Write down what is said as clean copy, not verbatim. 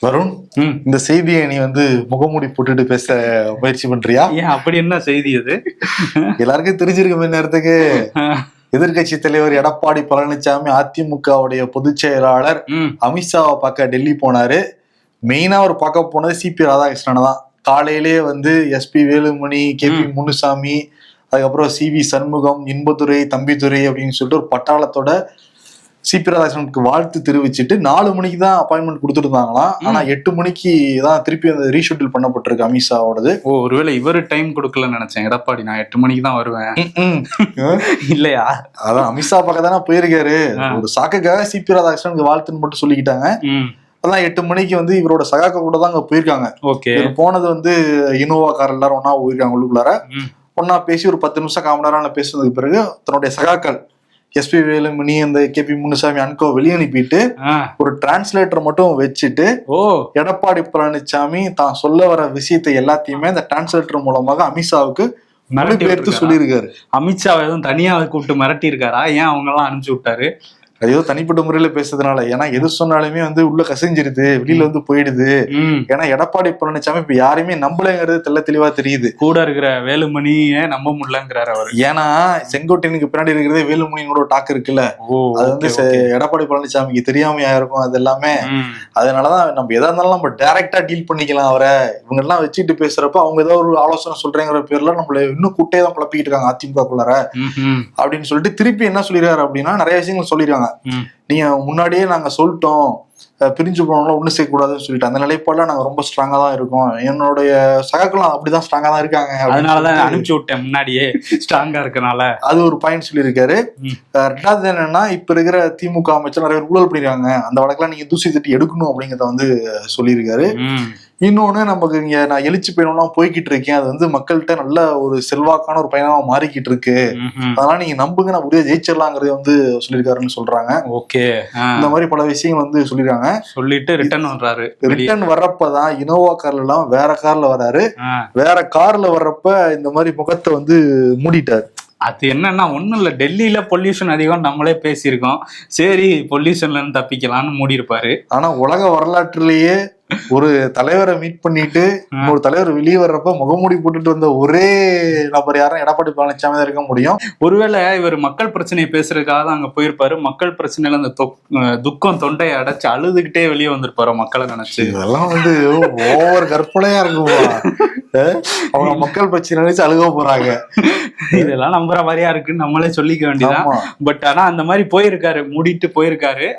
வருண், இந்த செய்தியை நீ முகமூடி போட்டுட்டு பேச முயற்சி பண்றியா? ஏன் அப்படி என்ன செய்தி அது? எல்லாருக்கும் தெரிஞ்சிருக்கும் நேரத்துக்கு. எதிர்கட்சி தலைவர் எடப்பாடி பழனிசாமி அதிமுகவுடைய பொதுச் செயலாளர் அமித்ஷாவை பார்க்க டெல்லி போனாரு. மெயினா அவர் பார்க்க போனது சிபி ராதாகிருஷ்ணனை தான். காலையிலேயே எஸ்பி வேலுமணி, கேபி முனுசாமி, அதுக்கப்புறம் சிவி சண்முகம், இன்பதுரை, தம்பிதுரை அப்படின்னு சொல்லிட்டு ஒரு பட்டாளத்தோட சிபி ராதாகிருஷ்ணனுக்கு வாழ்த்து தெரிவிச்சுட்டு 4 மணிக்கு தான் அப்பாயின்மெண்ட் கொடுத்துருந்தாங்களாம். ஆனா 8 மணிக்கு தான் திருப்பி ரீஷெட்யூல் பண்ணப்பட்டிருக்கு அமித்ஷாவோடது. ஒருவேளை இவரு டைம் கொடுக்கலன்னு நினைச்சேன். எடப்பாடி நான் 8 மணிக்கு தான் வருவேன் இல்லையா? அதான் அமித்ஷா பக்கம் தானே போயிருக்காரு. ஒரு சாக்குக்காக சிபி ராதாகிருஷ்ணனுக்கு வாழ்த்துன்னு மட்டும் சொல்லிக்கிட்டாங்க. அதான் 8 மணிக்கு இவரோட சகாக்கள் கூட தான் அங்க போயிருக்காங்க. போனது இனோவா கார் எல்லாரும் ஒன்னா போயிருக்காங்க. உள்ளுக்குள்ளார ஒன்னா பேசி ஒரு 10 நிமிஷம் 1/4 மணி நேரம் பேசுனதுக்கு பிறகு தன்னுடைய சகாக்கள் எஸ்பி வேலுமணி, அந்த கேபி முனுசாமி அன்கோ வெளியே அனுப்பிட்டு ஒரு டிரான்ஸ்லேட்டர் மட்டும் வச்சுட்டு எடப்பாடி பழனிசாமி தான் சொல்ல வர விஷயத்தை எல்லாத்தையுமே அந்த டிரான்ஸ்லேட்டர் மூலமாக அமித்ஷாவுக்கு மொழிபெயர்த்து சொல்லியிருக்காரு. அமித்ஷாவை எதுவும் தனியா கூப்பிட்டு மிரட்டி இருக்காரா? ஏன் அவங்க எல்லாம் அனுப்பிச்சு விட்டாரு? ஏதோ தனிப்பட்ட முறையில பேசுறதுனால. ஏன்னா எது சொன்னாலுமே உள்ள கசிஞ்சிருது, வெளியில போயிடுது. ஏன்னா எடப்பாடி பழனிசாமி இப்ப யாரையுமே நம்பலங்கிறது தெல்ல தெளிவா தெரியுது. கூட இருக்கிற வேலுமணியே நம்ப முடியலங்கிறாரு அவர். ஏன்னா செங்கோட்டையனுக்கு பின்னாடி இருக்கிறதே வேலுமணியோட டாக்கு இருக்குல்ல, அது எடப்பாடி பழனிசாமிக்கு தெரியாமையா இருக்கும் அது எல்லாமே. அதனாலதான் நம்ம எதா இருந்தாலும் நம்ம டைரக்டா டீல் பண்ணிக்கலாம். அவரை இவங்க எல்லாம் வச்சுட்டு பேசுறப்ப அவங்க ஏதோ ஒரு ஆலோசனை சொல்றேங்கிற பேர்ல நம்மள இன்னும் குட்டையே தான் குழப்பிக்கிட்டு இருக்காங்க அதிமுகக்குள்ளார அப்படின்னு சொல்லிட்டு திருப்பி என்ன சொல்லிடுறாரு அப்படின்னா, நிறைய விஷயங்கள் சொல்லிடுறாங்க. நீங்க முன்னாடியே நாங்க சொல்லிட்டோம், பிரிஞ்சு போனவங்களும் ஒண்ணு சேர்க்க கூடாதுன்னு சொல்லிட்டு அந்த நிலைப்பாடுல நாங்க ரொம்ப ஸ்ட்ராங்கா தான் இருக்கோம். என்னுடைய சகாக்களும் அப்படிதான் ஸ்ட்ராங்கா தான் இருக்காங்க. அதனாலதான் அனுப்பிச்சு விட்டேன் முன்னாடியே ஸ்ட்ராங்கா இருக்கனால. அது ஒரு பாயிண்ட் சொல்லியிருக்காரு. ரெண்டாவது என்னன்னா, இப்ப இருக்கிற திமுக அமைச்சர் நிறைய பேர் ஊழல் பண்ணிருக்காங்க, அந்த வழக்கெல்லாம் நீங்க தூசி தட்டி எடுக்கணும் அப்படிங்கறத சொல்லியிருக்காரு. இன்னொன்னு, நமக்கு இங்க நான் எழுச்சி பயணம்லாம் போய்கிட்டு இருக்கேன், அது மக்கள்கிட்ட நல்ல ஒரு செல்வாக்கான ஒரு பயணமா மாறிக்கிட்டு இருக்கு, அதனால நீங்க நம்புங்க நான் உரிய ஜெயிச்சிடலாங்கிறது சொல்லியிருக்காருன்னு சொல்றாங்க. ஓகே, இந்த மாதிரி பல விஷயங்கள் சொல்லிருக்காங்க. சொல்லிட்டு ரிட்டர்ன் வர்றாரு. ரிட்டர்ன் வர்றப்பதான் இனோவா கார்ல எல்லாம் வேற கார்ல வர்றாரு. வேற கார்ல வர்றப்ப இந்த மாதிரி முகத்தை மூடிட்டாரு. அது என்னன்னா ஒண்ணும் இல்ல, டெல்லியில பொல்யூஷன் அதிகம் நம்மளே பேசியிருக்கோம், சரி பொல்யூஷன்ல இருந்து தப்பிக்கலாம்னு மூடி இருப்பாரு. ஆனா உலக வரலாற்றுலயே ஒரு தலைவரை மீட் பண்ணிட்டு ஒரு தலைவர் வெளியே வர்றப்ப முகமூடி போட்டுட்டு வந்த ஒரே நபர் யாரும் எடப்பாடி பழனிசாமி தான் இருக்க முடியும். ஒருவேளை இவர் மக்கள் பிரச்சனையை பேசுறதுக்காக தான் அங்க போயிருப்பாரு. மக்கள் பிரச்சனையில அந்த துக்கம் தொண்டையை அடைச்சு அழுதுகிட்டே வெளியே வந்திருப்பாரு மக்களை நினைச்சு. இதெல்லாம் ஓவர் கற்பனையா இருக்குமா? அவங்க மக்கள் பிரச்சனை நினைச்சு அழுக போறாங்க. இதெல்லாம் நம்புற மாதிரியா இருக்குன்னு நம்மளே சொல்லிக்க வேண்டியதான். பட் ஆனா அந்த மாதிரி போயிருக்காரு, மூடிட்டு போயிருக்காரு.